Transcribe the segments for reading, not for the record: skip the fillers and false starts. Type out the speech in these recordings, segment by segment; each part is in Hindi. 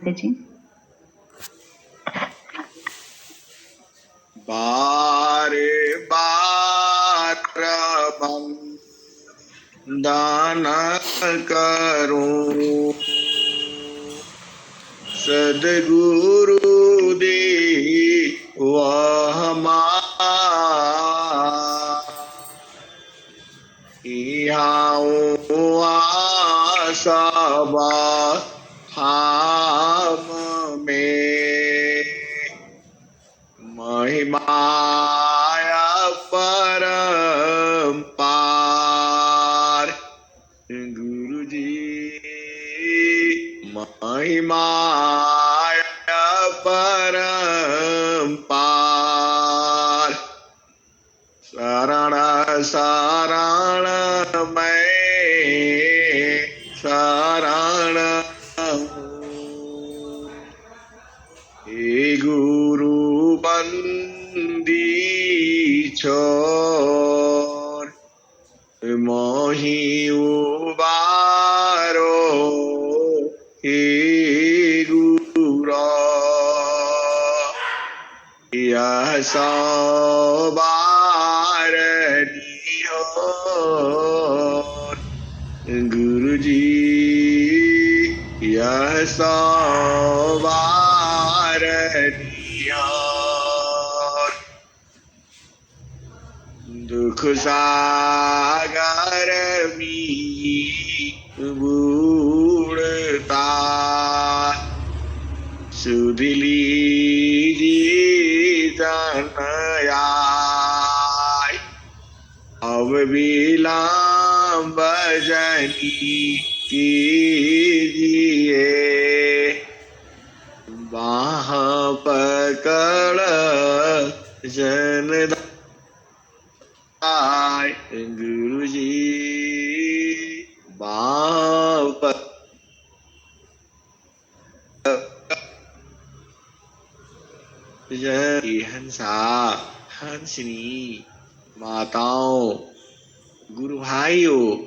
जी। बार बार दान करूं सदगुरु दे वह सबा हम में महिमाया परम्पार गुरु जी महिमाया परम्पार शरण शरण मैं शरण हे गुरु बंदी छोर मोहि उबारो हे गुरु यह सवार दियो गुरु जी यह सवार दियो दुख सागर में बूढ़ता सुध लीजिए जनयाय अब विलंब जनी कीजिए बाह पकड़ जन गुरु जी बाप हंसा हंसनी माताओं गुरु भाइयों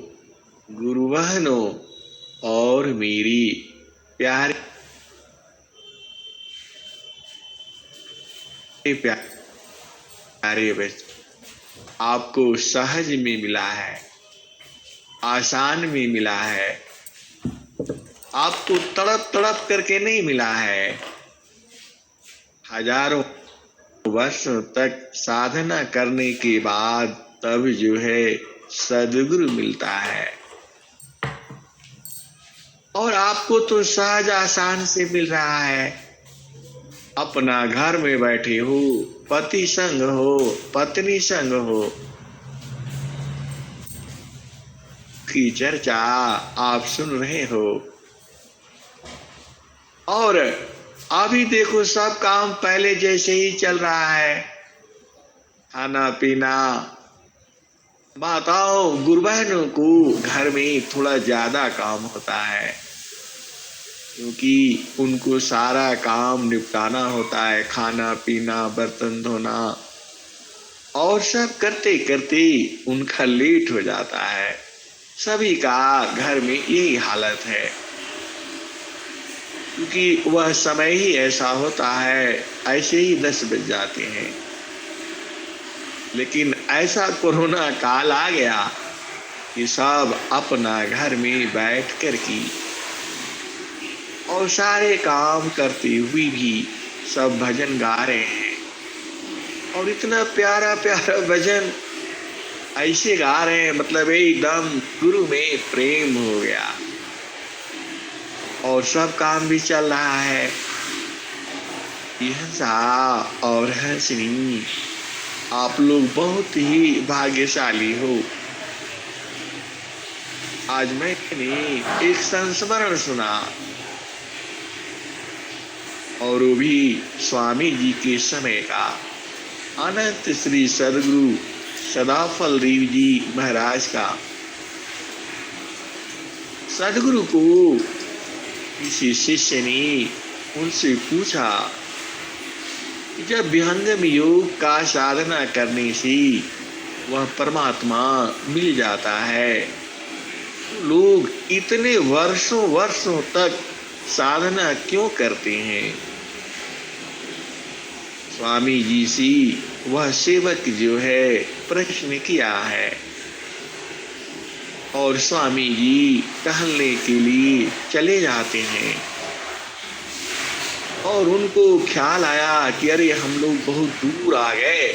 गुरु बहनों और मेरी प्यारे बच्चे आपको सहज में मिला है आसान में मिला है आपको तड़प तड़प करके नहीं मिला है हजारों वर्षों तक साधना करने के बाद तब जो है सद्गुरु मिलता है और आपको तो सहज आसान से मिल रहा है अपना घर में बैठे हो पति संग हो पत्नी संग हो की चर्चा आप सुन रहे हो और अभी देखो सब काम पहले जैसे ही चल रहा है खाना पीना माताओं गुरु बहनों को घर में थोड़ा ज्यादा काम होता है क्योंकि उनको सारा काम निपटाना होता है खाना पीना बर्तन धोना और सब करते करते उनका लेट हो जाता है सभी का घर में यही हालत है क्योंकि वह समय ही ऐसा होता है ऐसे ही 10 बज जाते हैं लेकिन ऐसा कोरोना काल आ गया कि सब अपना घर में बैठ कर की और सारे काम करते हुए भी सब भजन गा रहे हैं और इतना प्यारा प्यारा भजन ऐसे गा रहे हैं मतलब एकदम गुरु में प्रेम हो गया और सब काम भी चल रहा है हंसा और हंसनी आप लोग बहुत ही भाग्यशाली हो आज मैंने एक संस्मरण सुना और वो भी स्वामी जी के समय का अनंत श्री सदगुरु सदाफल देव जी महाराज का सदगुरु को किसी शिष्य ने उनसे पूछा कि जब विहंगम योग का साधना करने से वह परमात्मा मिल जाता है तो लोग इतने वर्षों वर्षों तक साधना क्यों करते हैं? स्वामी जी से वह सेवक जो है प्रश्न किया है, और स्वामी जी टहलने के लिए चले जाते हैं, और उनको ख्याल आया कि अरे हम लोग बहुत दूर आ गए,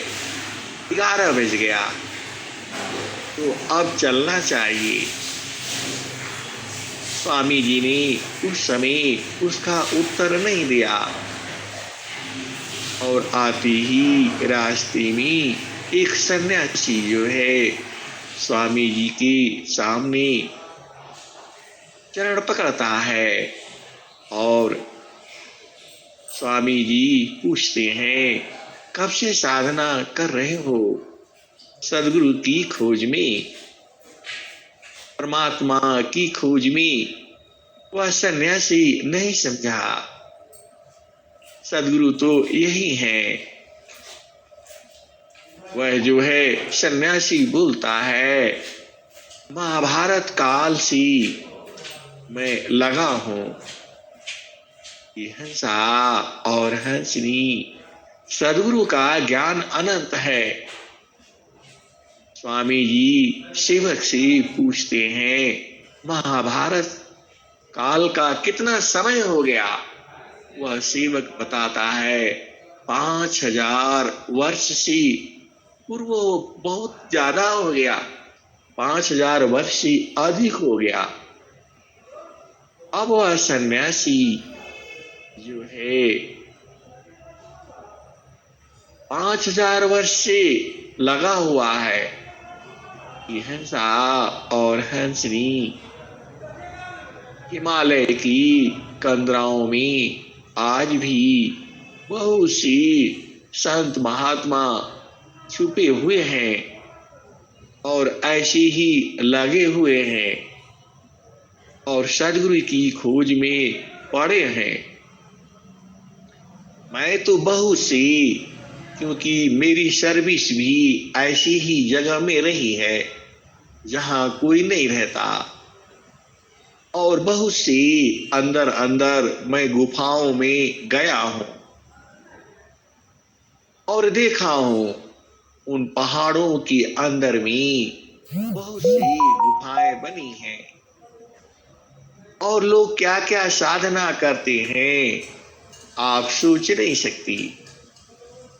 11 बज गया, तो अब चलना चाहिए। स्वामी जी ने उस समय उसका उत्तर नहीं दिया, और आते ही रास्ते में एक सन्यासी जो है स्वामी जी के सामने चरण पकड़ता है, और स्वामी जी पूछते हैं, कब से साधना कर रहे हो? सदगुरु की खोज में, परमात्मा की खोज में। वह सन्यासी नहीं समझा, सदगुरु तो यही है। वह जो है सन्यासी बोलता है, महाभारत काल से मैं लगा हूं, ये हंसा और हंसनी सदगुरु का ज्ञान अनंत है। स्वामी जी सेवक से पूछते हैं, महाभारत काल का कितना समय हो गया? वह सेवक बताता है, 5000 वर्ष से पूर्व बहुत ज्यादा हो गया, 5000 वर्ष से अधिक हो गया। अब वह सन्यासी जो है 5000 वर्ष से लगा हुआ है। ये हंसा और हंसनी हिमालय की कंदराओं में आज भी बहुत सी संत महात्मा छुपे हुए हैं और ऐसे ही लगे हुए हैं और सदगुरु की खोज में पड़े हैं। मैं तो बहुत सी, क्योंकि मेरी सर्विस भी ऐसी ही जगह में रही है जहां कोई नहीं रहता, और बहुत सी अंदर अंदर मैं गुफाओं में गया हूं और देखा हूं उन पहाड़ों के अंदर में बहुत सी गुफाएं बनी हैं, और लोग क्या क्या साधना करते हैं आप सोच नहीं सकती।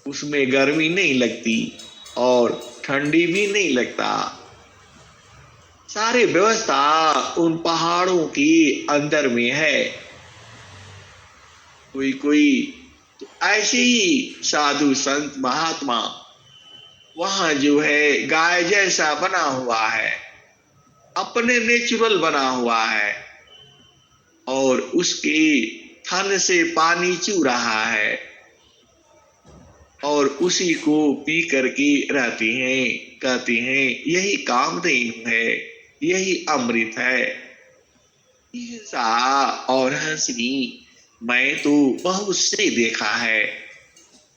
उसमें गर्मी नहीं लगती और ठंडी भी नहीं लगता। सारी व्यवस्था उन पहाड़ों के अंदर में है। कोई कोई तो ऐसे ही साधु संत महात्मा वहां जो है गाय जैसा बना हुआ है, अपने नेचुरल बना हुआ है, और उसके थन से पानी चू रहा है और उसी को पी करके रहते हैं, कहते हैं यही कामधेनु है, यही अमृत है। हिंसा और हंसनी मैं तो बहुत से देखा है,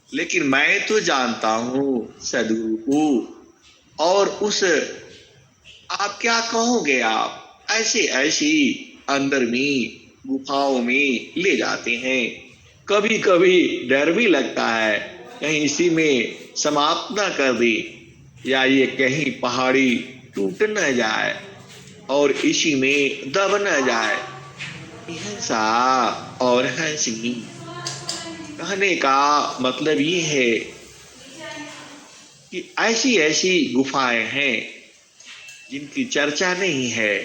लेकिन मैं तो जानता हूं सदगुरु को। और उस आप क्या कहोगे, आप ऐसे ऐसी अंदर में गुफाओं में ले जाते हैं। कभी कभी डर भी लगता है कहीं इसी में समाप्त ना कर दे, या ये कहीं पहाड़ी टूट न जाए और इसी में दब न जाए। हिंसा और हंसनी कहने का मतलब ये है कि ऐसी ऐसी गुफाएं हैं जिनकी चर्चा नहीं है,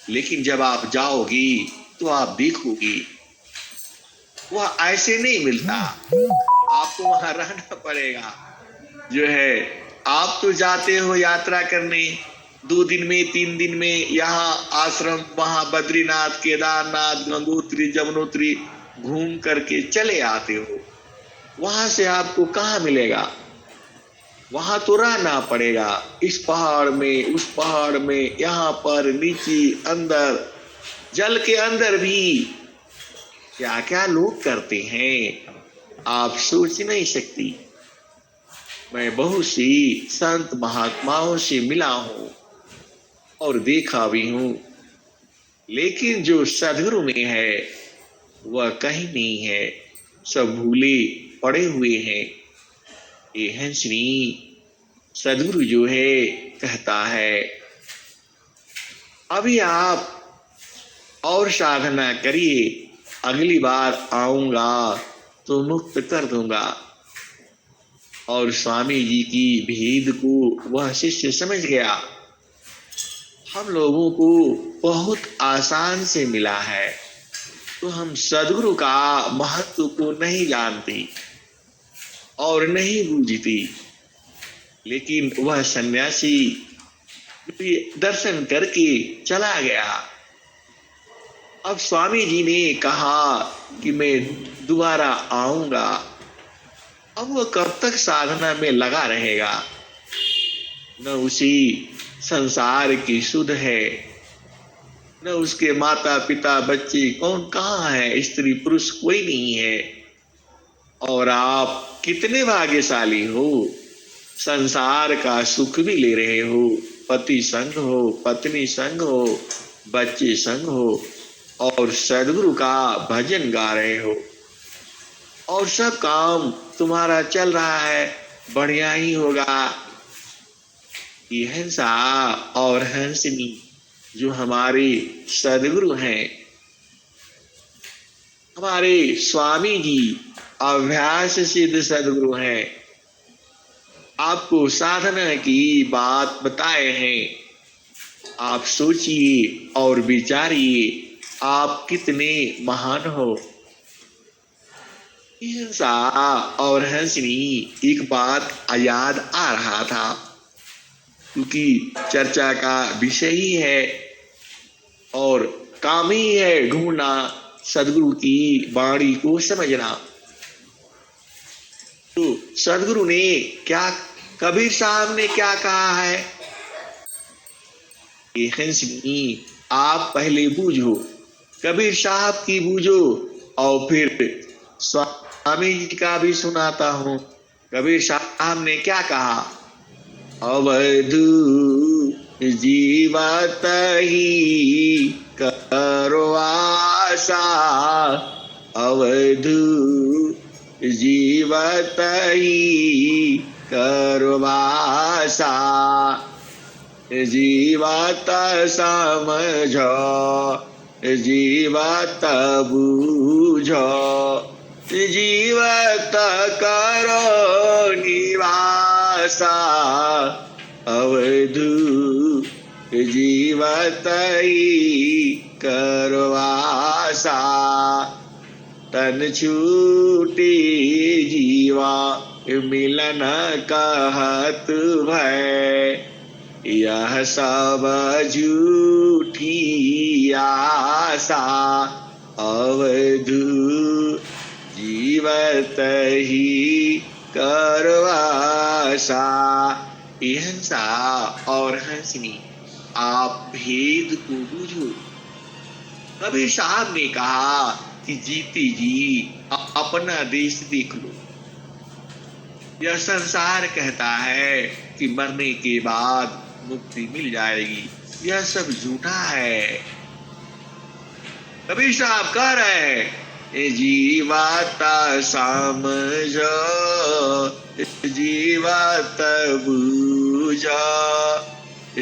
लेकिन जब आप जाओगी तो आप देखोगी वह ऐसे नहीं मिलता। आपको वहां रहना पड़ेगा। जो है आप तो जाते हो यात्रा करने, 2 दिन में 3 दिन में यहाँ आश्रम, वहां बद्रीनाथ, केदारनाथ, गंगोत्री, जमुनोत्री घूम करके चले आते हो। वहां से आपको कहाँ मिलेगा? वहां तो रहना पड़ेगा, इस पहाड़ में, उस पहाड़ में, यहाँ पर, नीचे, अंदर, जल के अंदर भी क्या क्या लोग करते हैं आप सोच नहीं सकती। मैं बहुत सी संत महात्माओं से मिला हूं और देखा भी हूं, लेकिन जो सदगुरु में है वह कहीं नहीं है, सब भूले पड़े हुए हैं। ये हंसनी सदगुरु जो है कहता है, अभी आप और साधना करिए, अगली बार आऊंगा तो मुक्त कर दूंगा। और स्वामी जी की भेद को वह शिष्य समझ गया। हम लोगों को बहुत आसान से मिला है, तो हम सदगुरु का महत्व को नहीं जानते और नहीं बूझते। लेकिन वह सन्यासी दर्शन करके चला गया। अब स्वामी जी ने कहा कि मैं दोबारा आऊंगा। अब वह कब तक साधना में लगा रहेगा? न उसी संसार की सुध है, न उसके माता पिता बच्चे कौन कहाँ है, स्त्री पुरुष कोई नहीं है। और आप कितने भाग्यशाली हो, संसार का सुख भी ले रहे हो, पति संग हो, पत्नी संग हो, बच्चे संग हो, और सदगुरु का भजन गा रहे हो, और सब काम तुम्हारा चल रहा है, बढ़िया ही होगा। ये हंसा और हंसनी जो हमारे सदगुरु हैं, हमारे स्वामी जी अभ्यास सिद्ध सदगुरु हैं, आपको साधना की बात बताए हैं। आप सोचिए और विचारिए, आप कितने महान हो। हंसा और हंसनी एक बात याद आ रहा था, क्योंकि चर्चा का विषय ही है और काम ही है ढूंढना, सदगुरु की वाणी को समझना। तो सदगुरु ने क्या, कबीर साहब ने क्या कहा है? ये हंसनी आप पहले बूझो, कबीर साहब की बूझो, और फिर स्वामी जी का भी सुनाता हूं। कबीर साहब ने क्या कहा? अवधू जीवत ही करो आशा, अवधू जीवत ही करो आशा, जीवत समझो, जीवत बूझो, जीवत करो निवासा, अवधू जीवत ही करो आशा, तन छूटी जीवा मिलन कहत भय, यह सब झूठी आशा, अवधू जीवत ही करो आशा। हंसा और हंसनी आप भेद को बूझो। कबीर साहब ने कहा कि जीते जी अपना देश देख लो। यह संसार कहता है कि मरने के बाद मुक्ति मिल जाएगी, यह सब झूठा है। कबीर साहब कह रहे हैं, जीवात समझो, जीवात बूझो,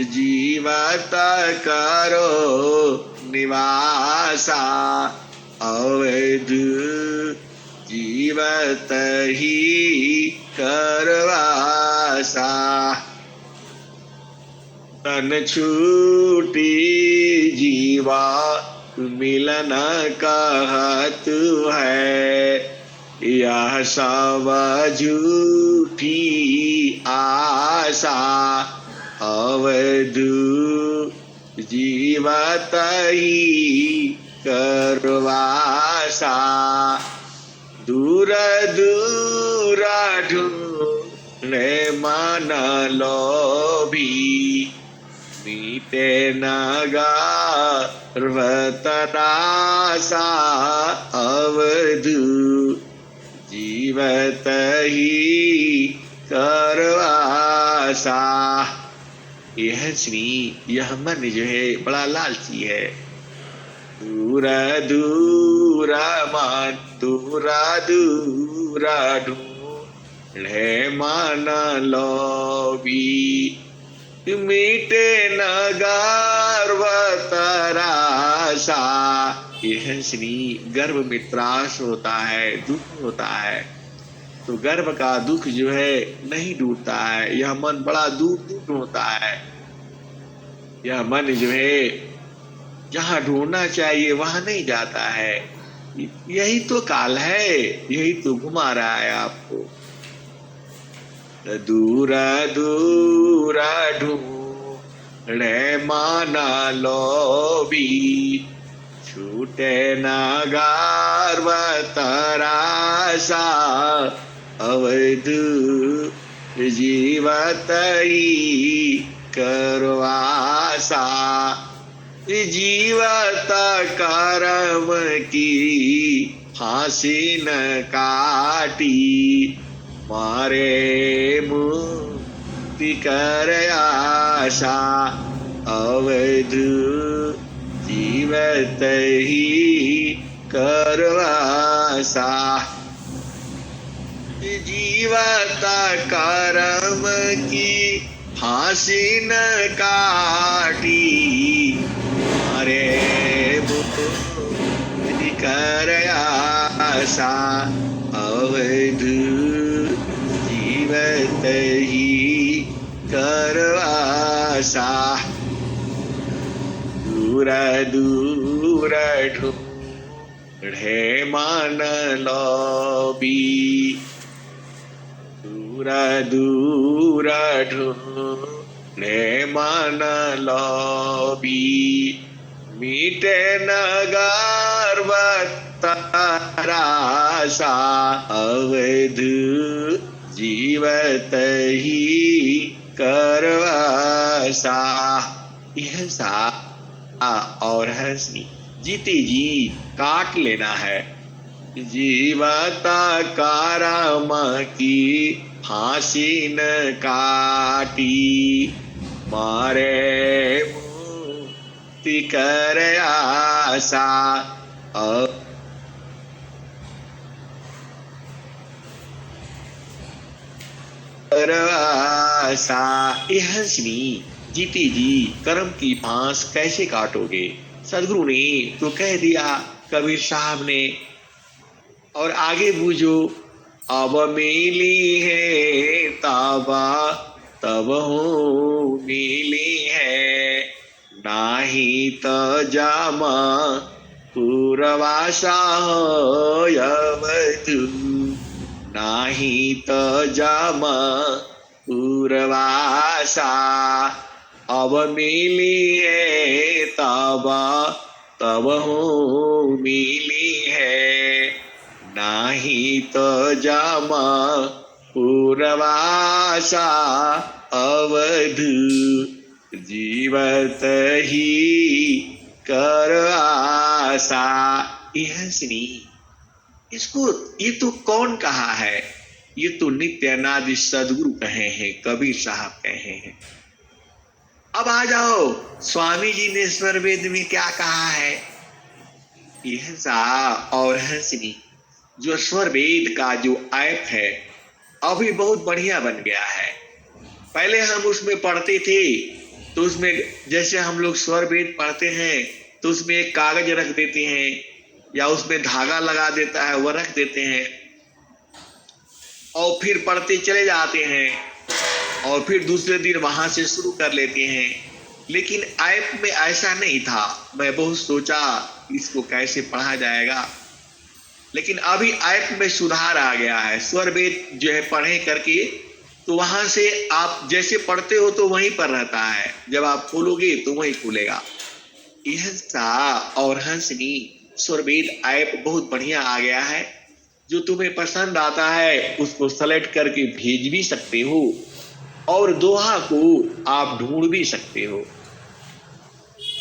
जीवात करो निवासा, अवधू जीवत ही करवासा, तन छूटी जीवा मिलन कहत है, यह सब झूठी आशा, अवधू जीवत ही करवासा, दूर दूर ढूंढे मन लोभी, मीते नगा सर्वतरासा, अवधू जीवत ही करवासा। यह हंसनी, यह मन जो है बड़ा लालची है। दूर दूर मान दूर ढूंढे मान लोभी मीटे न गर्व तरासा। यह श्री गर्भ में त्रास होता है, दुख होता है, तो गर्भ का दुख जो है नहीं डूबता है। यह मन बड़ा दूर दूर होता है। यह मन जो है जहां ढूंढना चाहिए वहां नहीं जाता है। यही तो काल है, यही तो घुमा रहा है आपको। दूर दूर ढूंढे माना लोभी छूटे न गर्व तरासा। अवैध जीवत ही करवासा। जीवत कर्म की फांसी न काटी मारे मुक्ति कर आशा। अवैध जीवत ही करवासा। जीवत कर्म की फांसी न काटी मारे मुक्ति कर आशा। अवैध जीवत ही करवासा। दूर दूर ढूंढे मान लोभी दूर दूर ढूंढे मान लोभी मीटे न गर्व तरासा। अवैध जीवत ही करवासा। यह सा और हंसी जीते जी काट लेना है। जीवता करम की फांसी न काटी मारे मुक्ति कर आशा। करवासा। यह हंसनी जीते जी कर्म की फांस कैसे काटोगे। सदगुरु ने तो कह दिया, कबीर साहब ने। और आगे बूझो, अब मिली है ताबा तब हो मिली है नाही तो जामा पूर्वाशा होयवतु। नाही तो जामा पूर्वाशा। अब मिली है ताबा तब हो मिली है नाही तो जामा पूर्वाशा। अवध जीवत ही कर आशा। यह श्री इसको ये तो कौन कहा है, ये तो नित्य अनादि सदगुरु कहे हैं, कबीर साहब कहे हैं। अब आ जाओ, स्वामी जी ने स्वर वेद में क्या कहा है। यह सा और हंसनी जो स्वर वेद का जो ऐप है अभी बहुत बढ़िया बन गया है। पहले हम उसमें पढ़ते थे तो उसमें जैसे हम लोग स्वर वेद पढ़ते हैं तो उसमें एक कागज रख देते हैं या उसमें धागा लगा देता है वह रख देते हैं और फिर पढ़ते चले जाते हैं और फिर दूसरे दिन वहां से शुरू कर लेते हैं। लेकिन ऐप में ऐसा नहीं था। मैं बहुत सोचा इसको कैसे पढ़ा जाएगा, लेकिन अभी ऐप में सुधार आ गया है। स्वर वेद जो है पढ़े करके तो वहां से आप जैसे पढ़ते हो तो वहीं पर रहता है, जब आप खोलोगे तो वहीं खुलेगा। यह सा और हंसनी स्वर वेद ऐप बहुत बढ़िया आ गया है। जो तुम्हें पसंद आता है उसको सेलेक्ट करके भेज भी सकते हो और दोहा को आप ढूंढ भी सकते हो।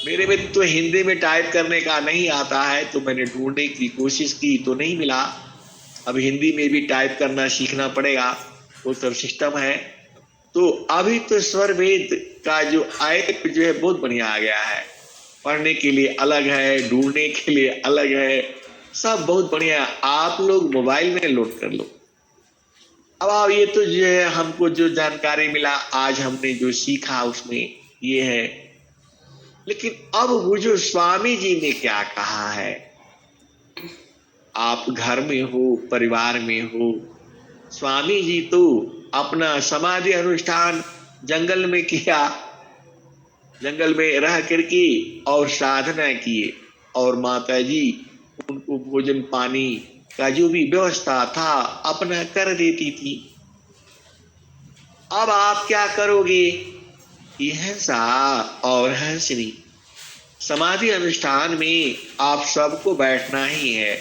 मेरे में तो हिंदी में टाइप करने का नहीं आता है तो मैंने ढूंढने की कोशिश की तो नहीं मिला। अब हिंदी में भी टाइप करना सीखना पड़ेगा, वो सब सिस्टम है। तो अभी तो स्वर वेद का जो ऐप जो है बहुत बढ़िया आ गया है। पढ़ने के लिए अलग है, ढूंढने के लिए अलग है, सब बहुत बढ़िया। आप लोग मोबाइल में लोड कर लो। अब आप ये तो जो है हमको जो जानकारी मिला, आज हमने जो सीखा उसमें ये है। लेकिन अब वो जो स्वामी जी ने क्या कहा है, आप घर में हो, परिवार में हो, स्वामी जी तो अपना समाधि अनुष्ठान जंगल में किया, जंगल में रह करके और साधना किए, और माता जी उनको भोजन पानी का जो भी व्यवस्था था अपना कर देती थी। अब आप क्या करोगे? हंसा और हंसनी समाधि अनुष्ठान में आप सबको बैठना ही है।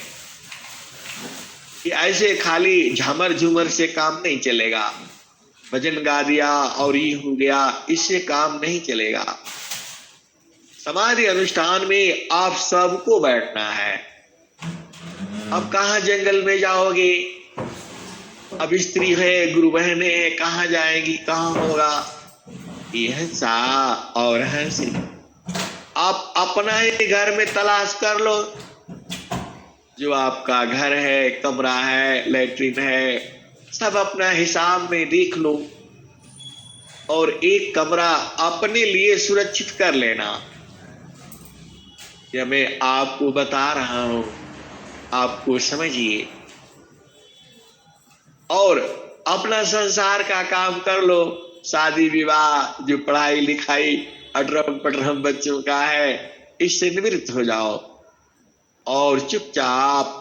कि ऐसे खाली झमर झूमर से काम नहीं चलेगा, भजन गा दिया और ये हो गया, इससे काम नहीं चलेगा। समाधि अनुष्ठान में आप सबको बैठना है। अब कहाँ जंगल में जाओगे? अब स्त्री है, गुरु बहने है, कहाँ जाएगी, कहाँ होगा? हंसा और हंसी आप अपना ही घर में तलाश कर लो। जो आपका घर है, कमरा है, लैट्रिन है, सब अपना हिसाब में देख लो और एक कमरा अपने लिए सुरक्षित कर लेना। यह मैं आपको बता रहा हूं, आपको समझिए। और अपना संसार का काम कर लो, शादी विवाह, जो पढ़ाई लिखाई अटरम पटरम बच्चों का है, इससे निवृत्त हो जाओ और चुपचाप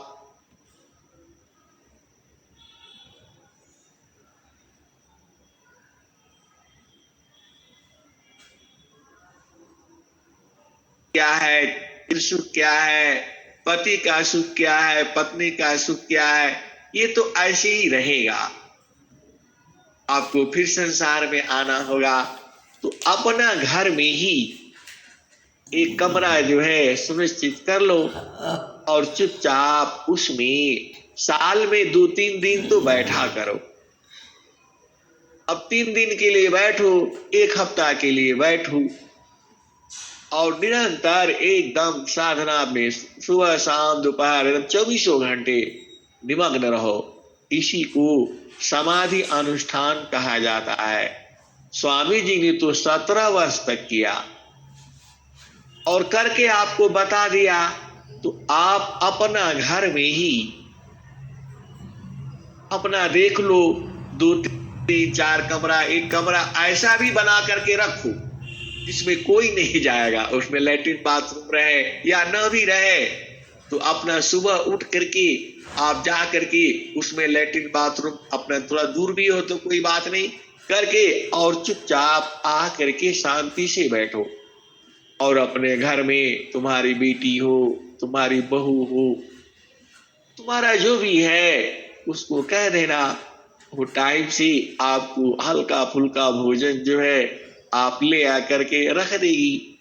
क्या है, सुख क्या है, पति का सुख क्या है, पत्नी का सुख क्या है, ये तो ऐसे ही रहेगा। आपको फिर संसार में आना होगा तो अपना घर में ही एक कमरा जो है सुनिश्चित कर लो और चुपचाप उसमें साल में 2-3 दिन तो बैठा करो। अब 3 दिन के लिए बैठो, 1 हफ्ता के लिए बैठो और निरंतर एकदम साधना में सुबह शाम दोपहर एकदम 24 घंटे निमग्न रहो। इसी को समाधि अनुष्ठान कहा जाता है। स्वामी जी ने तो 17 वर्ष तक किया और करके आपको बता दिया। तो आप अपना घर में ही अपना देख लो, 2-3-4 कमरा, एक कमरा ऐसा भी बना करके रखो जिसमें कोई नहीं जाएगा, उसमें लैट्रिन बाथरूम रहे या न भी रहे तो अपना सुबह उठ करके आप जा करके उसमें लैट्रिन बाथरूम अपना थोड़ा दूर भी हो तो कोई बात नहीं करके और चुपचाप आ करके शांति से बैठो। और अपने घर में तुम्हारी बेटी हो, तुम्हारी बहू हो, तुम्हारा जो भी है उसको कह देना, वो टाइम से आपको हल्का फुल्का भोजन जो है आप ले आकर के रख देगी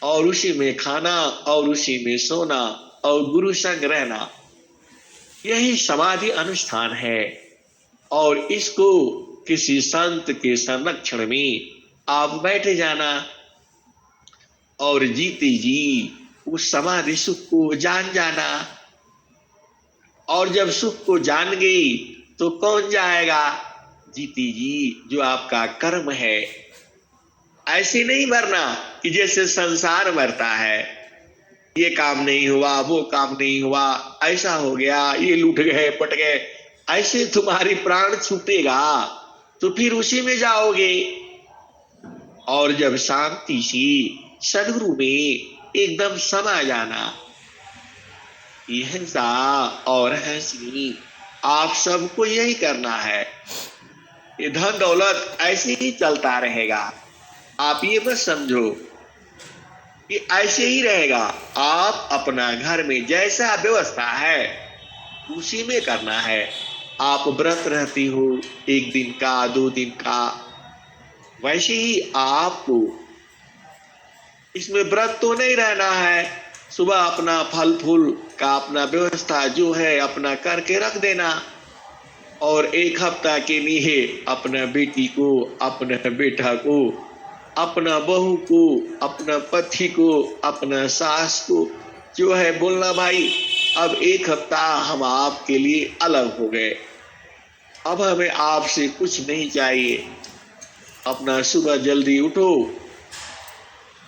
और उसी में खाना और उसी में सोना और गुरु संग रहना। यही समाधि अनुष्ठान है और इसको किसी संत के संरक्षण में आप बैठे जाना और जीते जी उस समाधि सुख को जान जाना। और जब सुख को जान गई तो कौन जाएगा? जीती जी जो आपका कर्म है। ऐसे नहीं मरना कि जैसे संसार मरता है, ये काम नहीं हुआ, वो काम नहीं हुआ, ऐसा हो गया, ये लूट गए पट गए, ऐसे तुम्हारी प्राण छूटेगा तो फिर उसी में जाओगे। और जब शांति से सदगुरु में एकदम समा जाना, हिंसा और हंसी आप सबको यही करना है। ये धन दौलत ऐसे ही चलता रहेगा, आप ये मत समझो कि ऐसे ही रहेगा। आप अपना घर में जैसा व्यवस्था है उसी में करना है। आप व्रत रहती हो 1 दिन का 2 दिन का, वैसे ही आपको इसमें व्रत तो नहीं रहना है। सुबह अपना फल फूल का अपना व्यवस्था जो है अपना करके रख देना और 1 हफ्ता के लिए अपना बेटी को अपना बेटा को अपना बहू को, अपना पति को, अपना सास को जो है बोलना, भाई अब एक हफ्ता हम आपके लिए अलग हो गए, अब हमें आपसे कुछ नहीं चाहिए। अपना सुबह जल्दी उठो,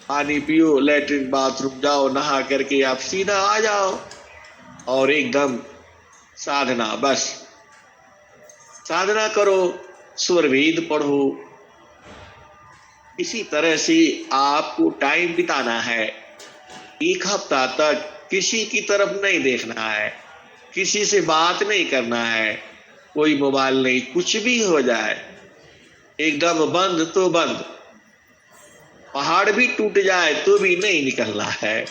पानी पियो, लेटरिन बाथरूम जाओ, नहा करके आप सीधा आ जाओ और एकदम साधना, बस साधना करो, स्वरवेद पढ़ो। इसी तरह से आपको टाइम बिताना है। एक हफ्ता तक किसी की तरफ नहीं देखना है, किसी से बात नहीं करना है, कोई मोबाइल नहीं, कुछ भी हो जाए एकदम बंद तो बंद, पहाड़ भी टूट जाए तो भी नहीं निकलना है।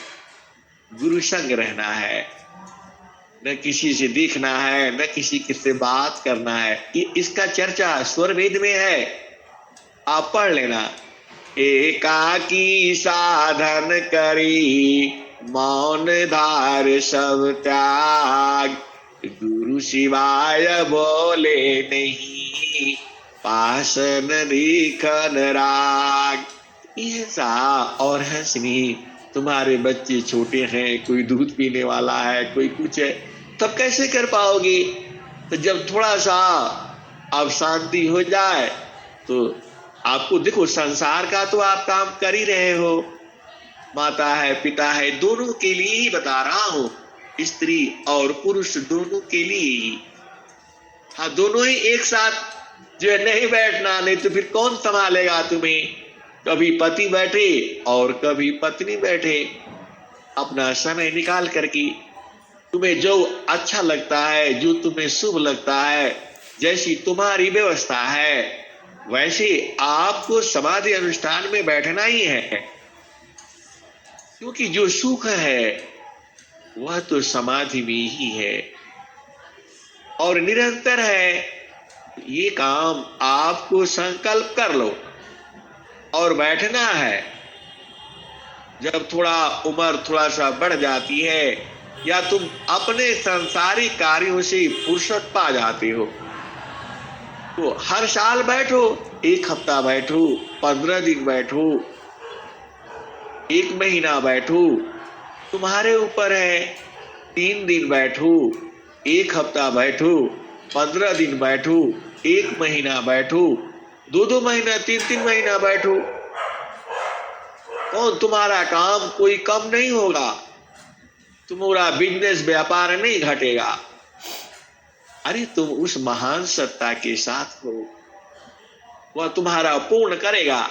गुरु संग रहना है, न किसी से देखना है, न किसी से बात करना है। इसका चर्चा स्वर वेद में है, आप पढ़ लेना। एकाकी साधन करी, मौन धार सब त्याग, गुरु सिवाय बोले नहीं, पासन दिखन राग। ऐसा और हंसनी, तुम्हारे बच्चे छोटे हैं, कोई दूध पीने वाला है, कोई कुछ है, तब कैसे कर पाओगे? तो जब थोड़ा सा अब शांति हो जाए तो आपको देखो, संसार का तो आप काम कर ही रहे हो, माता है पिता है दोनों के लिए ही बता रहा हूं, स्त्री और पुरुष दोनों के लिए ही। हाँ, दोनों ही एक साथ जो है नहीं बैठना, नहीं तो फिर कौन संभालेगा तुम्हें? कभी पति बैठे और कभी पत्नी बैठे। अपना समय निकाल करके तुम्हें जो अच्छा लगता है, जो तुम्हें शुभ लगता है, जैसी तुम्हारी व्यवस्था है वैसे आपको समाधि अनुष्ठान में बैठना ही है, क्योंकि जो सुख है वह तो समाधि में ही है और निरंतर है। ये काम आपको संकल्प कर लो और बैठना है। जब थोड़ा उम्र थोड़ा सा बढ़ जाती है या तुम अपने सांसारिक कार्यों से फुर्सत पा जाते हो तो हर साल बैठो, एक हफ्ता बैठो, 15 दिन बैठो, 1 महीना बैठो, तुम्हारे ऊपर है। 3 दिन बैठो, 1 हफ्ता बैठो, 15 दिन बैठो, 1 महीना बैठो, 2-2 महीना, 3-3 महीना बैठो। कौन तुम्हारा काम कोई कम नहीं होगा, तुम्हारा बिजनेस व्यापार नहीं घटेगा। अरे तुम उस महान सत्ता के साथ हो, वह तुम्हारा पूर्ण करेगा।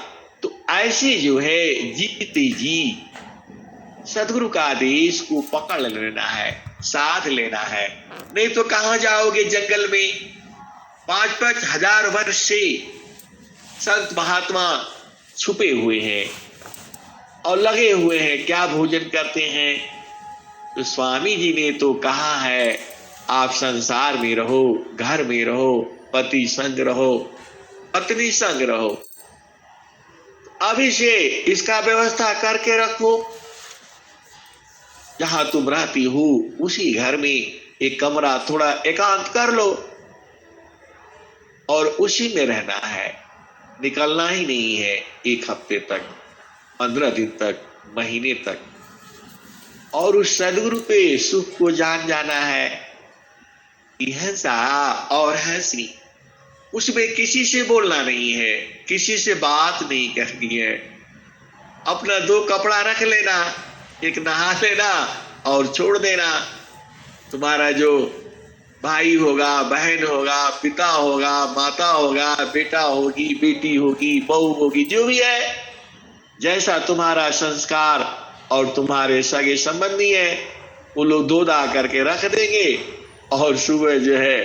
तो ऐसे जो है जीते जी सदगुरु का आदेश को पकड़ लेना है, साथ लेना है। नहीं तो कहां जाओगे? जंगल में 5-5 हजार वर्ष से संत महात्मा छुपे हुए हैं और लगे हुए हैं, क्या भोजन करते हैं? तो स्वामी जी ने तो कहा है आप संसार में रहो, घर में रहो, पति संग रहो, पत्नी संग रहो। अभी से इसका व्यवस्था करके रखो। जहां तुम रहती हो उसी घर में एक कमरा थोड़ा एकांत कर लो और उसी में रहना है, निकलना ही नहीं है। 1 हफ्ते तक, 15 दिन तक, महीने तक, और उस सदगुरु पे सुख को जान जाना है। हंसा और हंसनी, उसमें किसी से बोलना नहीं है, किसी से बात नहीं करनी है। अपना 2 कपड़ा रख लेना, एक नहा लेना और छोड़ देना। तुम्हारा जो भाई होगा, बहन होगा, पिता होगा, माता होगा, बेटा होगी, बेटी होगी, बहू होगी, जो भी है, जैसा तुम्हारा संस्कार और तुम्हारे सगे संबंधी है वो लोग धोधा करके रख देंगे और सुबह जो है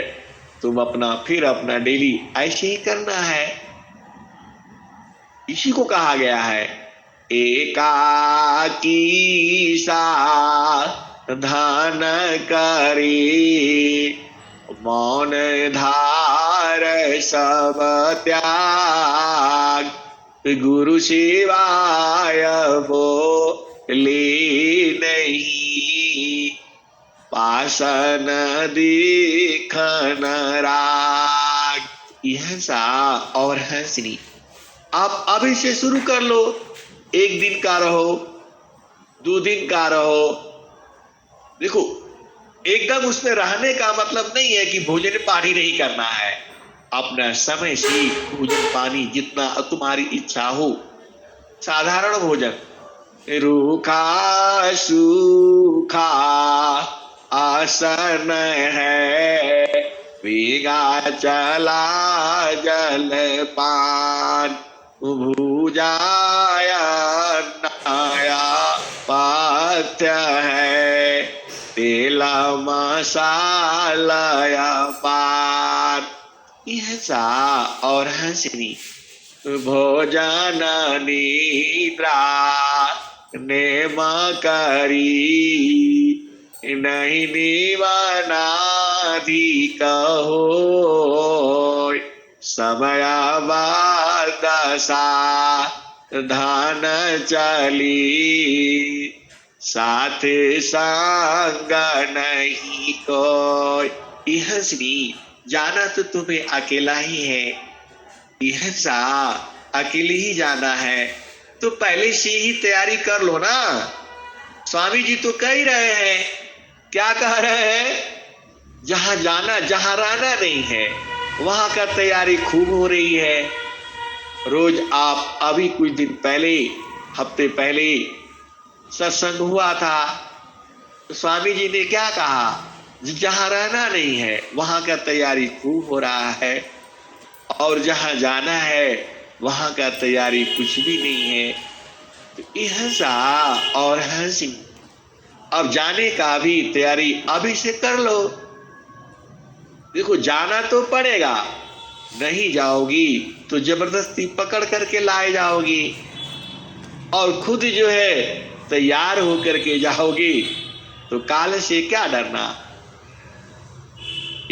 तुम अपना डेली ऐसे ही करना है। इसी को कहा गया है एकाकी साधन करी, मौन धार सब त्याग, गुरु सिवाय बोले नहीं, पासन दिखन राग। यह सा और हंसनी, आप अभी से शुरू कर लो। 1 दिन का रहो, 2 दिन का रहो। देखो, एकदम उसमें रहने का मतलब नहीं है कि भोजन पानी नहीं करना है। अपना समय से भोजन पानी जितना तुम्हारी इच्छा हो, साधारण भोजन, रूखा सूखा आसन है, भीगा चला जलपान, भूजाया नया पाथ्य है, तेला मसाला पान। यह सा और हंसनी भोजन निद्रा नेम करी, नहीं निवनाधिक हो, समय दशा धन चली, साथ संग नहीं कोई। यह श्री जाना तो तुम्हें अकेला ही है, यह सा अकेले ही जाना है, तो पहले से ही तैयारी कर लो ना। स्वामी जी तो कह ही रहे हैं, क्या कह रहे हैं? जहां जाना, जहां रहना नहीं है, वहां का तैयारी खूब हो रही है। रोज आप अभी कुछ दिन पहले, हफ्ते पहले सत्संग हुआ था, तो स्वामी जी ने क्या कहा? जहां रहना नहीं है वहां का तैयारी खूब हो रहा है, और जहां जाना है वहां का तैयारी कुछ भी नहीं है। तो यह सा और हंसी, अब जाने का भी तैयारी अभी से कर लो। देखो, जाना तो पड़ेगा, नहीं जाओगी तो जबरदस्ती पकड़ करके लाए जाओगी, और खुद जो है तैयार होकर के जाओगी तो काल से क्या डरना।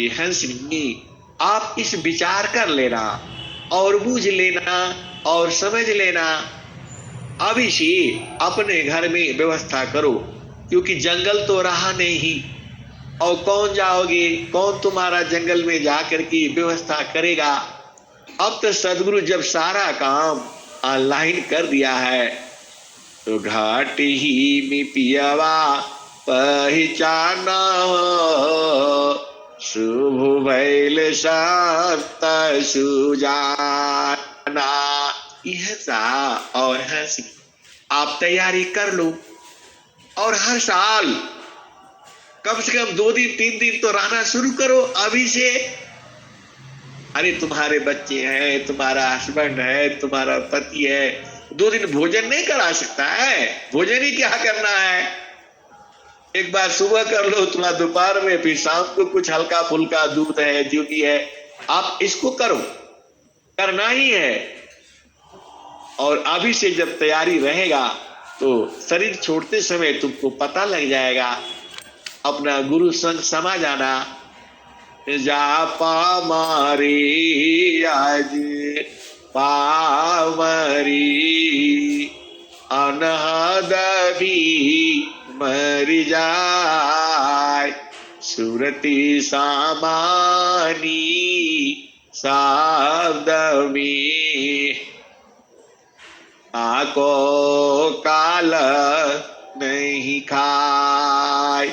ये हंसनी, आप इस विचार कर लेना और बूझ लेना और समझ लेना। अभी से अपने घर में व्यवस्था करो, क्योंकि जंगल तो रहा नहीं, और कौन जाओगे, कौन तुम्हारा जंगल में जाकर के व्यवस्था करेगा। अब तो सदगुरु जब सारा काम ऑनलाइन कर दिया है, तो घाट ही में पियवा पहचाना, शुभ भैल सप्त सुजाना। यह सा और हंसी, आप तैयारी कर लो, और हर साल कम से कम 2 दिन 3 दिन तो रहना शुरू करो अभी से। अरे तुम्हारे बच्चे हैं, तुम्हारा हस्बैंड है, तुम्हारा पति है, 2 दिन भोजन नहीं करा सकता है? भोजन ही क्या करना है, एक बार सुबह कर लो, थोड़ा दोपहर में, फिर शाम को कुछ हल्का फुल्का, दूध है, जो भी है, आप इसको करो, करना ही है। और अभी से जब तैयारी रहेगा तो शरीर छोड़ते समय तुमको पता लग जाएगा, अपना गुरु संग समा जाना। जा पामारी आज पामरी, अनहद भी मर जाए, सुरती सामानी शब्द में, आको काल नहीं खाए।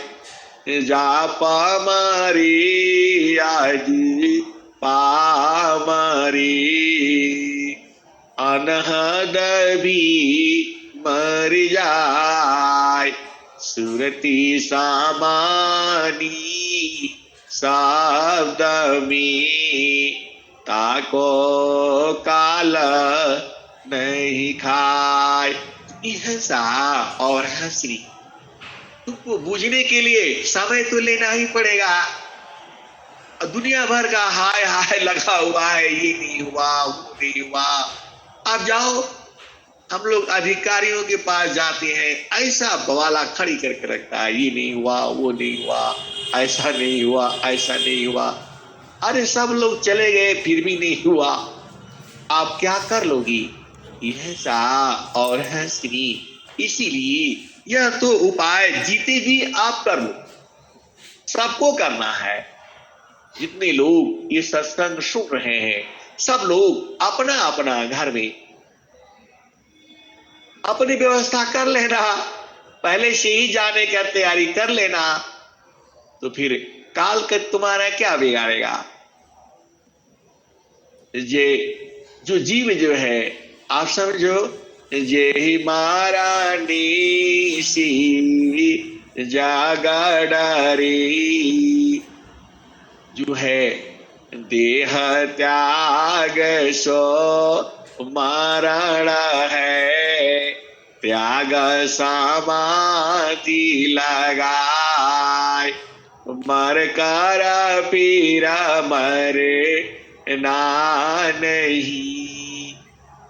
जा पामरी आज पामरी, अनहद भी मर जाए, सुरती सामानी शब्द में, ताको काल नहीं खाए। यह सा और हंसरी, तुमको बूझने के लिए समय तो लेना ही पड़ेगा। दुनिया भर का हाय हाय लगा हुआ है, ये नहीं हुआ, वो नहीं हुआ। अब जाओ, हम लोग अधिकारियों के पास जाते हैं, ऐसा बवाला खड़ी करके रखता है, ये नहीं हुआ, वो नहीं हुआ, ऐसा नहीं हुआ, ऐसा नहीं हुआ। अरे सब लोग चले गए फिर भी नहीं हुआ, आप क्या कर लोगी? यह सा और हंसनी, इसीलिए यह तो उपाय जीते भी आप कर लो, सबको करना है। जितने लोग ये सत्संग सुन रहे हैं, सब लोग अपना अपना घर में अपनी व्यवस्था कर लेना, पहले से ही जाने का तैयारी कर लेना, तो फिर काल का तुम्हारा क्या बिगाड़ेगा। ये जो जीव जो है आप समझो, जे ही मारा नीसी जागा डारी, जो है देह त्याग सो मारण है, त्याग समाधि लगाए, मर कर पीरा मरे ना नहीं,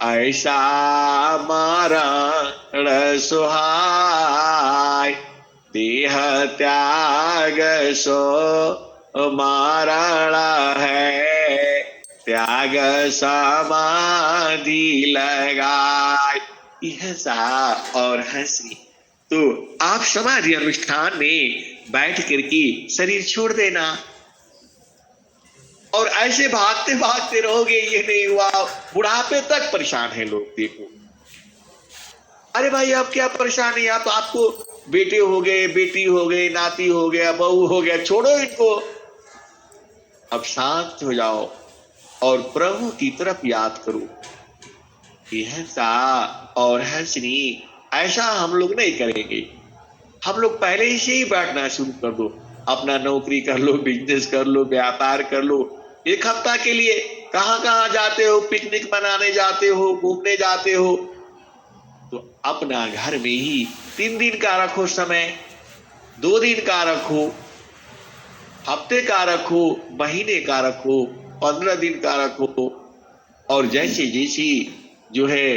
ऐसा मरण सुहाय, देह त्याग सो मारण है, त्याग समाधि लगाए। यह सा और हंसी। तो आप समाधि अनुष्ठान में बैठ करके शरीर छोड़ देना, और ऐसे भागते भागते रहोगे, ये नहीं हुआ, बुढ़ापे तक परेशान है लोग। देखो, अरे भाई अब क्या परेशानी, आप आपको बेटे हो गए, बेटी हो गए, नाती हो गया, बहू हो गया, छोड़ो इनको, अब शांत हो जाओ और प्रभु की तरफ याद करो। यह सा और हंसनी, ऐसा हम लोग नहीं करेंगे। हम लोग पहले ही से ही बैठना शुरू कर दो, अपना नौकरी कर लो, बिजनेस कर लो, व्यापार कर लो। एक हफ्ता के लिए कहां कहां जाते हो, पिकनिक मनाने जाते हो, घूमने जाते हो, तो अपना घर में ही 3 दिन का रखो समय, 2 दिन का रखो, हफ्ते का रखो, महीने का रखो, 15 दिन का रखो, और जैसे जैसी जो है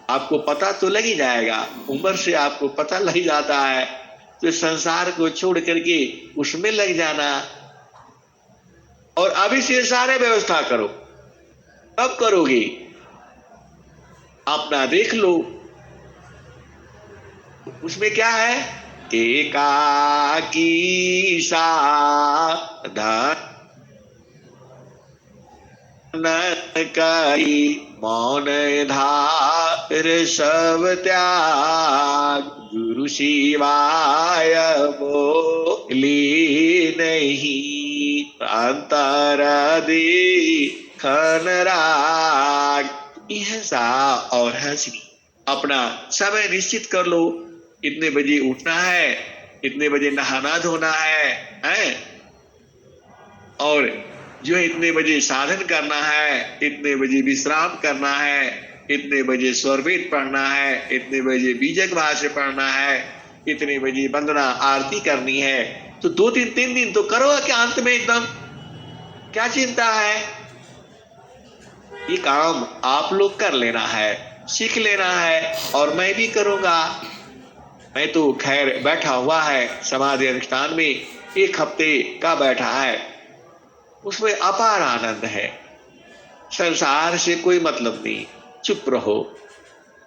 आपको पता तो लग ही जाएगा, उम्र से आपको पता लग जाता है, तो संसार को छोड़ करके उसमें लग जाना, और अभी से सारे व्यवस्था करो। कब करोगे, अपना देख लो, उसमें क्या है, एकाकी साधन करी, मौन धार सब त्याग, गुरु शिवाय बोली नहीं, अंतर देखन राग। यह सा और हंसनी। अपना समय निश्चित कर लो, इतने बजे उठना है, इतने बजे नहाना धोना है? और जो है इतने बजे साधन करना है, इतने बजे विश्राम करना है, इतने बजे स्वरवेद पढ़ना है, इतने बजे बीजक भाष्य पढ़ना है, इतने बजे वंदना आरती करनी है। तो 2 दिन 3 दिन तो करो, क्या अंत में एकदम क्या चिंता है। ये काम आप लोग कर लेना है, सीख लेना है, और मैं भी करूंगा। मैं तो खैर बैठा हुआ है समाधि अनुष्ठान में, 1 हफ्ते का बैठा है, उसमें अपार आनंद है। संसार से कोई मतलब नहीं, चुप रहो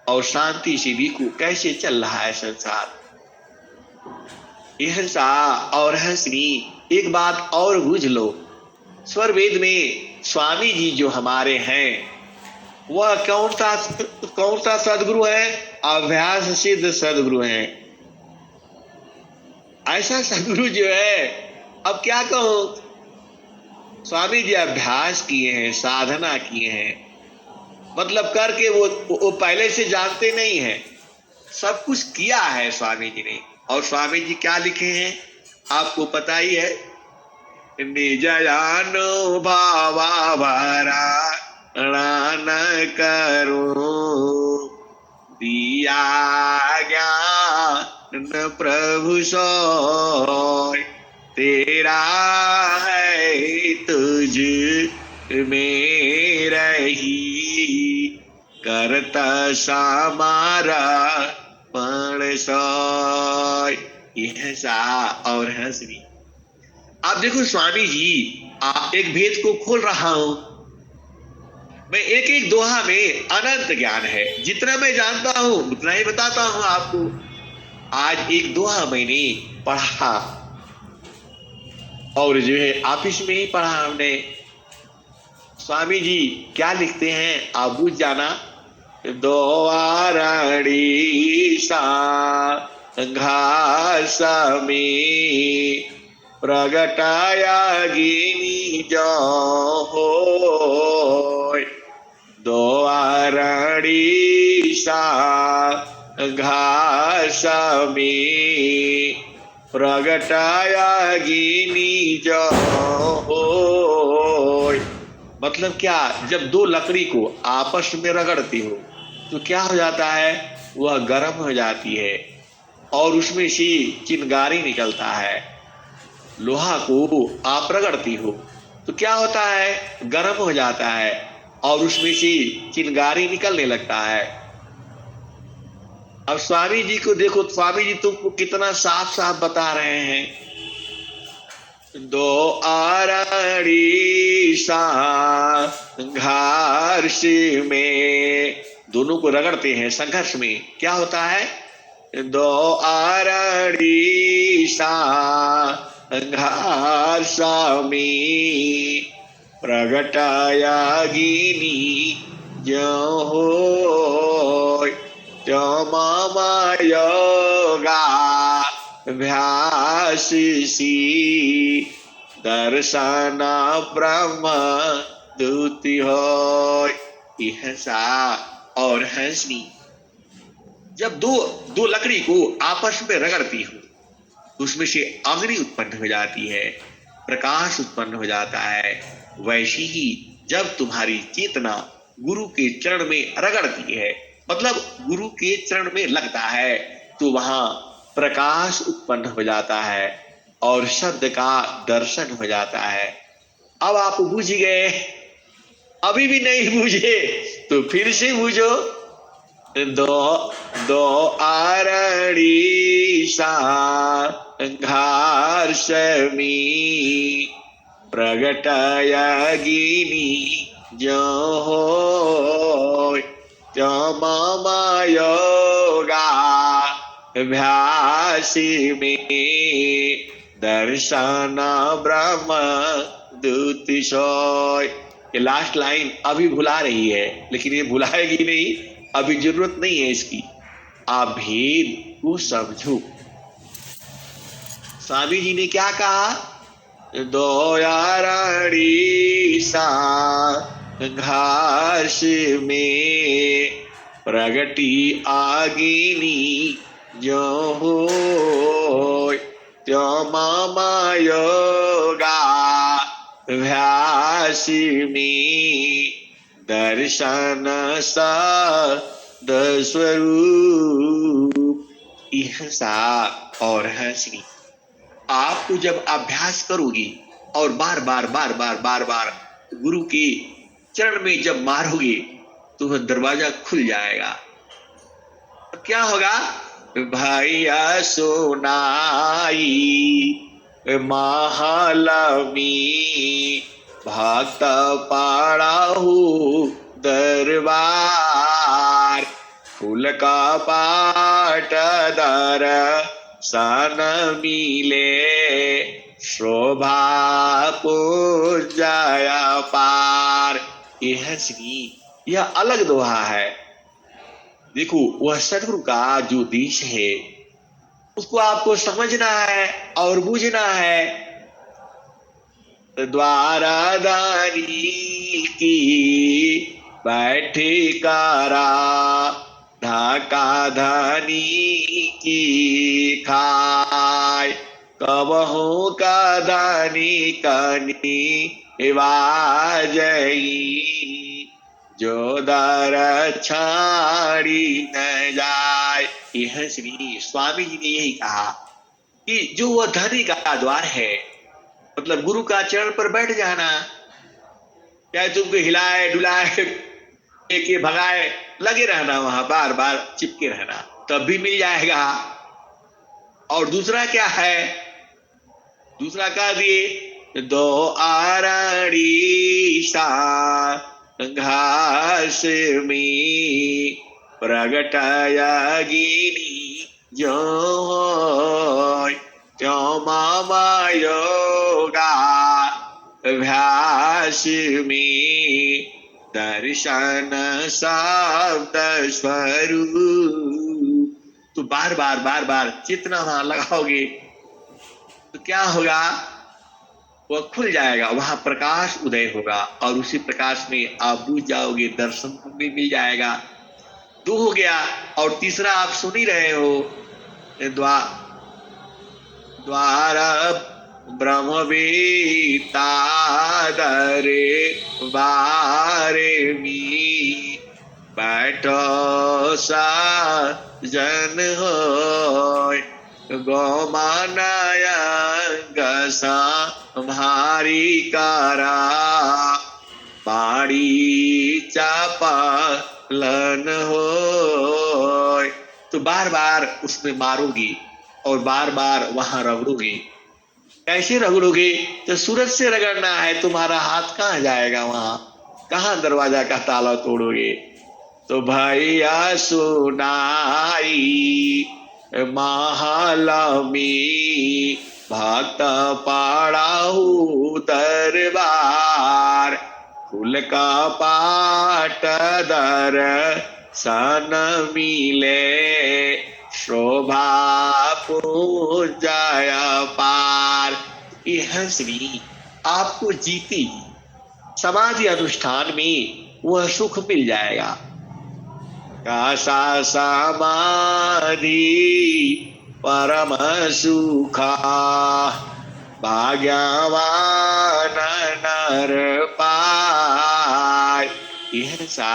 और शांति से देखो कैसे चल रहा है संसार। यह सा और हंसनी। एक बात और बुझ लो, स्वर वेद में स्वामी जी जो हमारे हैं, वह कौन सा सदगुरु है, अभ्यास सिद्ध सदगुरु हैं। ऐसा सदगुरु जो है, अब क्या कहूं, स्वामी जी अभ्यास किए हैं, साधना किए हैं, मतलब करके वो पहले से जानते नहीं हैं, सब कुछ किया है स्वामी जी ने। और स्वामी जी क्या लिखे हैं आपको पता ही है, निजयानुभवा भरा न करो, दिया ज्ञान प्रभु सोय, तेरा है तुझ में रही, करता सामारा पण सोय। यह सा और हंसनी। आप देखो स्वामी जी, एक भेद को खोल रहा हूं मैं, एक एक दोहा में अनंत ज्ञान है, जितना मैं जानता हूं उतना ही बताता हूं आपको। आज एक दोहा मैंने पढ़ा, और जो है ऑफिस में ही पढ़ा हमने। स्वामी जी क्या लिखते हैं आप बुझ जाना, दो आरणी सा घास में प्रगटायागिनी जो होय। दो आरणी सा घास में प्रगटायागिनी जो होय। मतलब क्या, जब दो लकड़ी को आपस में रगड़ती हो तो क्या हो जाता है, वह गर्म हो जाती है और उसमें से चिंगारी निकलता है। लोहा को आप रगड़ती हो तो क्या होता है, गर्म हो जाता है और उसमें से चिंगारी निकलने लगता है। अब स्वामी जी को देखो, स्वामी जी तुमको कितना साफ साफ बता रहे हैं। दो आरणी सा संघर्ष में, दोनों को रगड़ते हैं संघर्ष में, क्या होता है, दो आरणी सा संघर्ष में प्रगटायागिनी जो होय। जो मम योगा भ्यासी दर्शन ब्रह्म दूति होय। हंसा और हंसनी, जब दो लकड़ी को आपस में रगड़ती हो तो उसमें से अग्नि उत्पन्न हो जाती है, प्रकाश उत्पन्न हो जाता है। वैसी ही जब तुम्हारी चेतना गुरु के चरण में रगड़ती है, मतलब गुरु के चरण में लगता है, तो वहां प्रकाश उत्पन्न हो जाता है और शब्द का दर्शन हो जाता है। अब आप बुझ गए, अभी भी नहीं बुझे तो फिर से बुझो। दो आरणी सा घास में प्रगटायागिनी जो होय। जो मम योगा भ्यासी में दर्शन ब्रह्म दूति सोय। ये लास्ट लाइन अभी भुला रही है, लेकिन ये भुलाएगी नहीं, अभी जरूरत नहीं है इसकी। आप भेद को समझो। स्वामी जी ने क्या कहा, दो आरणी सा घास में प्रगटी आगिनी जो होय। त्यो मम योगा भ्यासी में दर्शन सद स्वरूप। हंसा और हंसनी, आपको जब अभ्यास करोगी और बार बार बार बार बार बार गुरु के चरण में जब मारोगे तो वह दरवाजा खुल जाएगा। क्या होगा, भैया सुनाई महालमी भक्त पाड़ाहू दरबार। फूल का पाट दर सन मिले शोभा पूजया पार। यह अलग दोहा है। देखो, वह सदगुरु का जो देश है उसको आपको समझना है और बूझना है। द्वारा दानी की बैठे कारा ढाका धानी की खाय। कबहू का धानी कनी वाजई जो दर छाड़ी न जाए। यह श्री स्वामी जी ने यही कहा कि जो वह धनी का द्वार है, मतलब गुरु का चरण पर बैठ जाना, चाहे तुमको हिलाए डुलाए के भगाए, लगे रहना, वहां बार बार चिपके रहना, तब भी मिल जाएगा। और दूसरा क्या है, दूसरा कह दिए, दो आरणी सा घास में प्रगटायागिनी जो होय। त्यो मम योगा भ्यास में दर्शन शब्द स्वरूप। तो बार बार चितना वहां लगाओगे तो क्या होगा, वह खुल जाएगा, वहां प्रकाश उदय होगा और उसी प्रकाश में आप बुझ जाओगे, दर्शन भी मिल जाएगा। दो हो गया। और तीसरा आप सुन ही रहे हो, द्वार ब्रह्मवेत्ता दरे बारे मी बैठो साजन होय, गौमानय गसा भारी करा पाड़ी चापालन होय। तो बार बार उसमें मारोगी और बार बार वहां रगड़ोगे। कैसे रगड़ोगे, तो सूरज से रगड़ना है, तुम्हारा हाथ कहाँ जाएगा, वहां कहाँ दरवाजा का ताला तोड़ोगे। तो भैया सुनाई महालमी भक्त पाड़ाहू दरबार, फूल का पाट दर सन मिले शोभा पूजय पार। ये हंसनी आपको जीती समाधि अनुष्ठान में वह सुख मिल जाएगा। कासा समाधि परम सुखा, भाग्यवान नर पाय। यह सा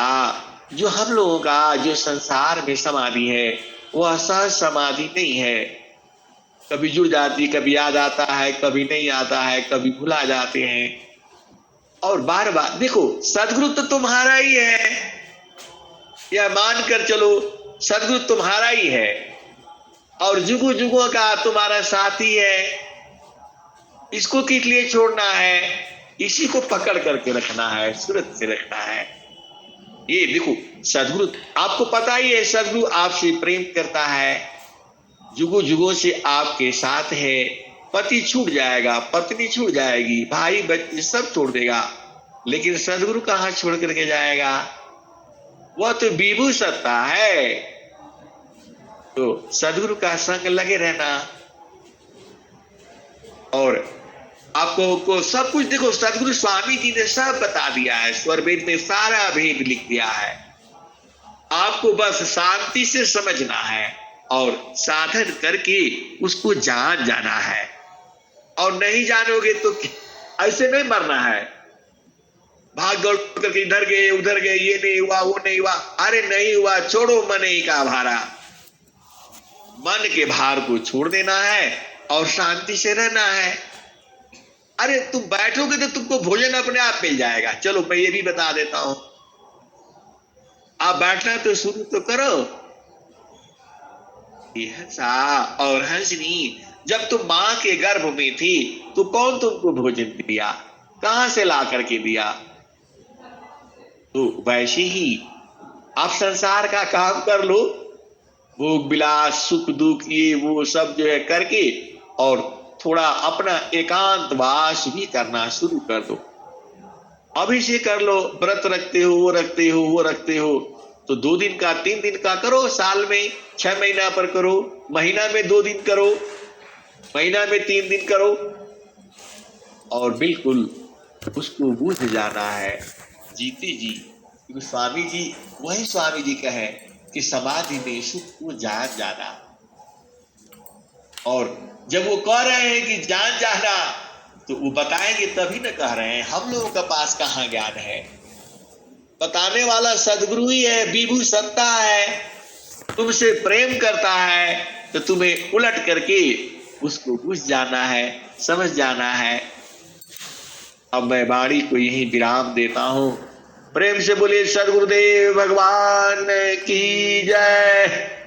जो हम लोगों का जो संसार में समाधि है वह सहज समाधि नहीं है। कभी जुड़ जाती, कभी याद आता है, कभी नहीं आता है, कभी भुला जाते हैं। और बार बार देखो, सदगुरु तो तुम्हारा ही है, या मानकर चलो सदगुरु तुम्हारा ही है और जुगों जुगों का तुम्हारा साथी है। इसको किस लिए छोड़ना है, इसी को पकड़ करके रखना है, सूरत से रखना है। ये देखो सदगुरु, आपको पता ही है सदगुरु आपसे प्रेम करता है, जुगों जुगों से आपके साथ है। पति छूट जाएगा, पत्नी छूट जाएगी, भाई बच्चे सब छोड़ देगा, लेकिन सदगुरु कहाँ छोड़ करके जाएगा, वह तो विभू सत्ता है। तो सदगुरु का संग लगे रहना। और आपको को सब कुछ देखो, सदगुरु स्वामी जी ने सब बता दिया है, स्वर वेद में सारा भेद लिख दिया है। आपको बस शांति से समझना है और साधन करके उसको जान जाना है। और नहीं जानोगे तो ऐसे नहीं मरना है, भाग दौड़ करके इधर गए उधर गए, ये नहीं हुआ वो नहीं हुआ। अरे नहीं हुआ, छोड़ो मन ही का भारा, मन के भार को छोड़ देना है और शांति से रहना है। अरे तुम बैठोगे तो तुमको भोजन अपने आप मिल जाएगा। चलो मैं ये भी बता देता हूं, आप बैठना तो शुरू तो करो। हंसा और हंसनी, जब तुम मां के गर्भ में थी तो कौन तुमको भोजन दिया, कहां से ला करके दिया। तो वैसे ही आप संसार का काम कर लो, भोग विलास सुख दुख ये वो सब जो है करके, और थोड़ा अपना एकांतवास भी करना शुरू कर दो। अभी से कर लो, व्रत रखते हो वो रखते हो वो रखते हो तो 2 दिन का 3 दिन का करो, साल में 6 महीना पर करो, महीना में 2 दिन करो, महीना में 3 दिन करो, और बिल्कुल उसको बुझ जाना है जीते जी। क्योंकि स्वामी जी वही स्वामी जी कहे कि समाधि में सुख को जान जाना। और जब वो कह रहे हैं कि जान जाना तो वो बताएंगे तभी न कह रहे हैं, हम लोगों के पास कहाँ ज्ञान है। बताने वाला सदगुरु ही है, विभू सत्ता है, तुमसे प्रेम करता है तो तुम्हें उलट करके उसको बुझ जाना है, समझ जाना है। अब मैं वाणी को यहीं विराम देता हूं। प्रेम से बोलिए सदगुरुदेव भगवान की जय।